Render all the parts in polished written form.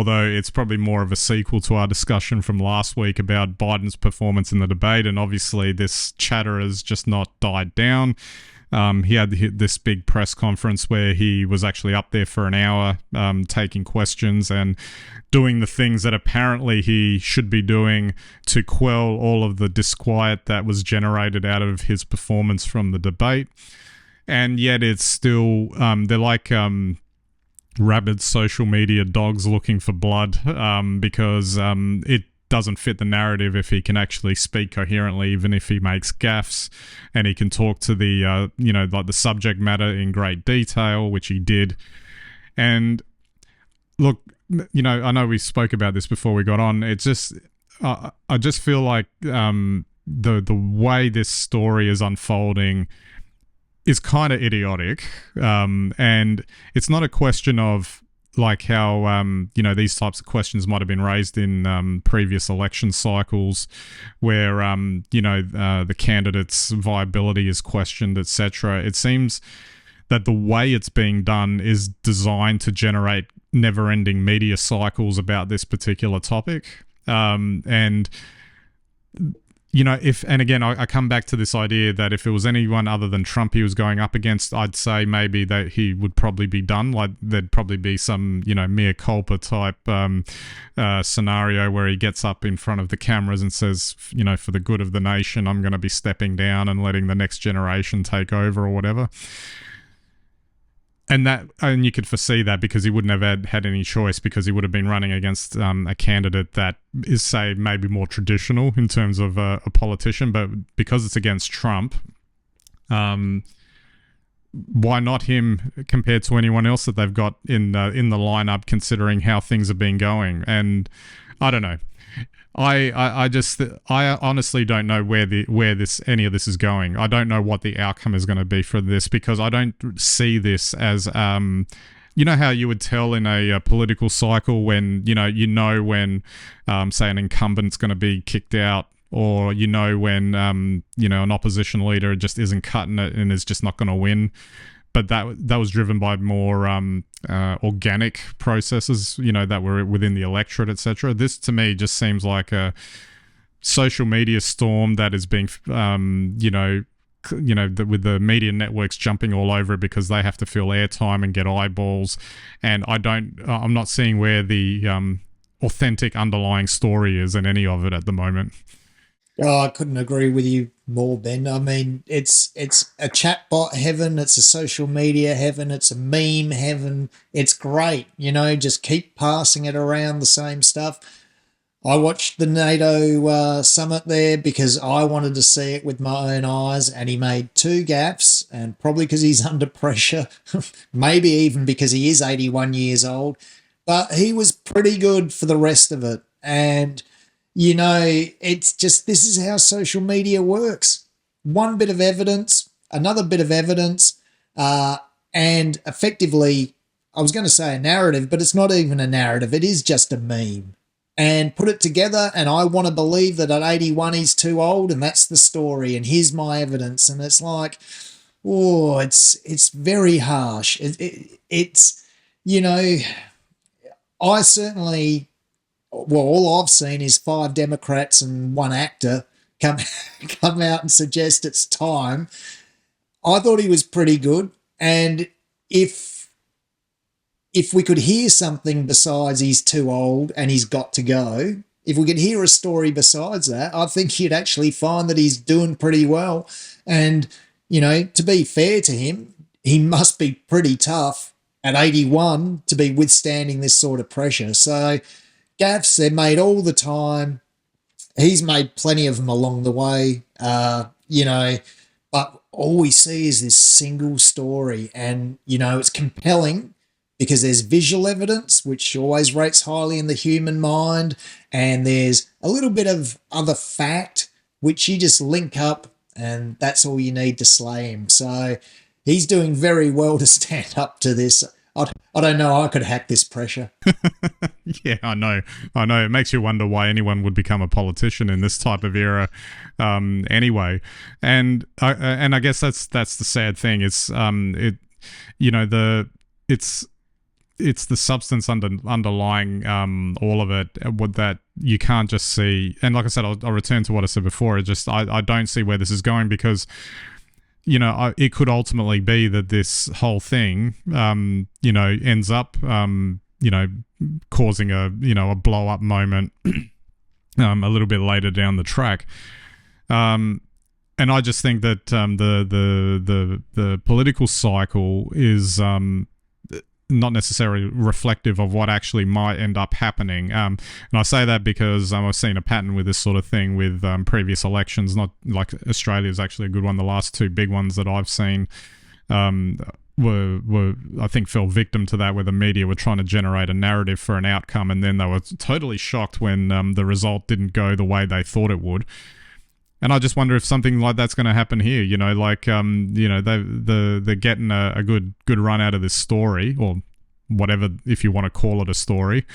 although it's probably more of a sequel to our discussion from last week about Biden's performance in the debate, and obviously this chatter has just not died down. He had this big press conference where he was actually up there for an hour taking questions and doing the things that apparently he should be doing to quell all of the disquiet that was generated out of his performance from the debate. And yet it's still, they're like rabid social media dogs looking for blood because it doesn't fit the narrative if he can actually speak coherently, even if he makes gaffes, and he can talk to the like the subject matter in great detail, which he did. And look, I know we spoke about this before we got on. It's just I just feel like the way this story is unfolding is kind of idiotic, and it's not a question of like how these types of questions might have been raised in previous election cycles where the candidate's viability is questioned, etc. It seems that the way it's being done is designed to generate never-ending media cycles about this particular topic, and and again, I come back to this idea that if it was anyone other than Trump he was going up against, I'd say maybe that he would probably be done. Like there'd probably be some, mea culpa type scenario where he gets up in front of the cameras and says, for the good of the nation, I'm going to be stepping down and letting the next generation take over or whatever. And you could foresee that because he wouldn't have had any choice, because he would have been running against a candidate that is, say, maybe more traditional in terms of a politician. But because it's against Trump, why not him compared to anyone else that they've got in the lineup, considering how things have been going? And I don't know. I honestly don't know where any of this is going. I don't know what the outcome is going to be for this, because I don't see this as how you would tell in a political cycle when when say an incumbent's going to be kicked out, or when an opposition leader just isn't cutting it and is just not going to win. But that was driven by more organic processes, that were within the electorate, etc. This, to me, just seems like a social media storm that is being, with the media networks jumping all over it because they have to fill airtime and get eyeballs. And I'm not seeing where the authentic underlying story is in any of it at the moment. Oh, I couldn't agree with you more, Ben. I mean, it's a chatbot heaven, it's a social media heaven, it's a meme heaven. It's great, just keep passing it around, the same stuff. I watched the NATO summit there because I wanted to see it with my own eyes, and he made two gaffes, and probably because he's under pressure, maybe even because he is 81 years old, but he was pretty good for the rest of it. And it's just, this is how social media works. One bit of evidence, another bit of evidence, and effectively, I was going to say a narrative, but it's not even a narrative. It is just a meme. And put it together, and I want to believe that at 81 he's too old, and that's the story, and here's my evidence. And it's like, it's very harsh. It's I certainly... Well, all I've seen is 5 Democrats and 1 actor come out and suggest it's time. I thought he was pretty good, and if we could hear something besides he's too old and he's got to go, if we could hear a story besides that, I think you'd actually find that he's doing pretty well. And to be fair to him, he must be pretty tough at 81 to be withstanding this sort of pressure. So gaffes, they're made all the time. He's made plenty of them along the way, but all we see is this single story. And, it's compelling because there's visual evidence, which always rates highly in the human mind, and there's a little bit of other fact, which you just link up, and that's all you need to slay him. So he's doing very well to stand up to this. I don't know. I could hack this pressure. Yeah, I know. It makes you wonder why anyone would become a politician in this type of era, anyway. And I guess that's the sad thing. It's it's the substance underlying all of it, what that you can't just see. And like I said, I'll return to what I said before. It just I don't see where this is going, because it could ultimately be that this whole thing ends up causing a blow up moment a little bit later down the track. And I just think that the political cycle is not necessarily reflective of what actually might end up happening. And I say that because I've seen a pattern with this sort of thing with previous elections. Not like Australia is actually a good one. The last two big ones that I've seen were I think fell victim to that, where the media were trying to generate a narrative for an outcome, and then they were totally shocked when the result didn't go the way they thought it would. And I just wonder if something like that's going to happen here. They're getting a good run out of this story, or whatever, if you want to call it a story.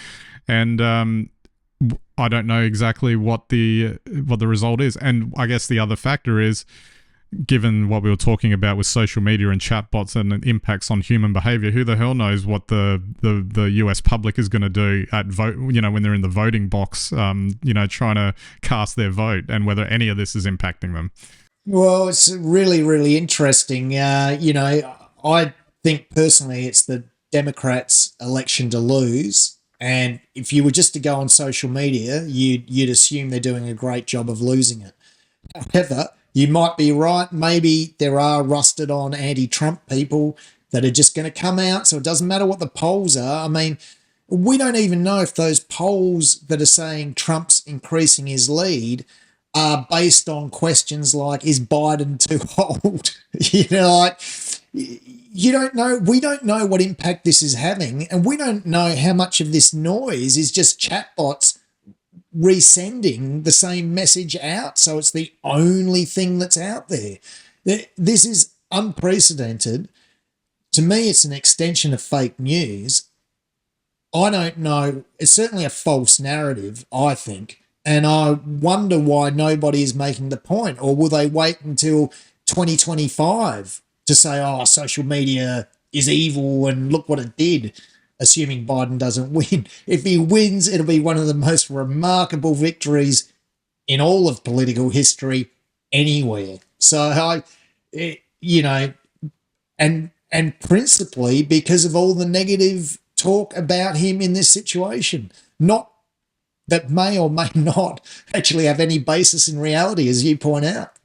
And I don't know exactly what the result is. And I guess the other factor is, given what we were talking about with social media and chatbots and the impacts on human behavior, who the hell knows what the US public is going to do at vote, when they're in the voting box, trying to cast their vote, and whether any of this is impacting them. Well, it's really, really interesting. I think personally it's the Democrats' election to lose. And if you were just to go on social media, you'd assume they're doing a great job of losing it. However, you might be right. Maybe there are rusted on anti-Trump people that are just going to come out. So it doesn't matter what the polls are. I mean, we don't even know if those polls that are saying Trump's increasing his lead are based on questions like, is Biden too old? You don't know. We don't know what impact this is having. And we don't know how much of this noise is just chatbots resending the same message out, so it's the only thing that's out there. This is unprecedented. To me, it's an extension of fake news. I don't know. It's certainly a false narrative, I think, and I wonder why nobody is making the point. Or will they wait until 2025 to say, oh, social media is evil and look what it did, assuming Biden doesn't win? If he wins, it'll be one of the most remarkable victories in all of political history anywhere. So and principally because of all the negative talk about him in this situation, not that may or may not actually have any basis in reality, as you point out.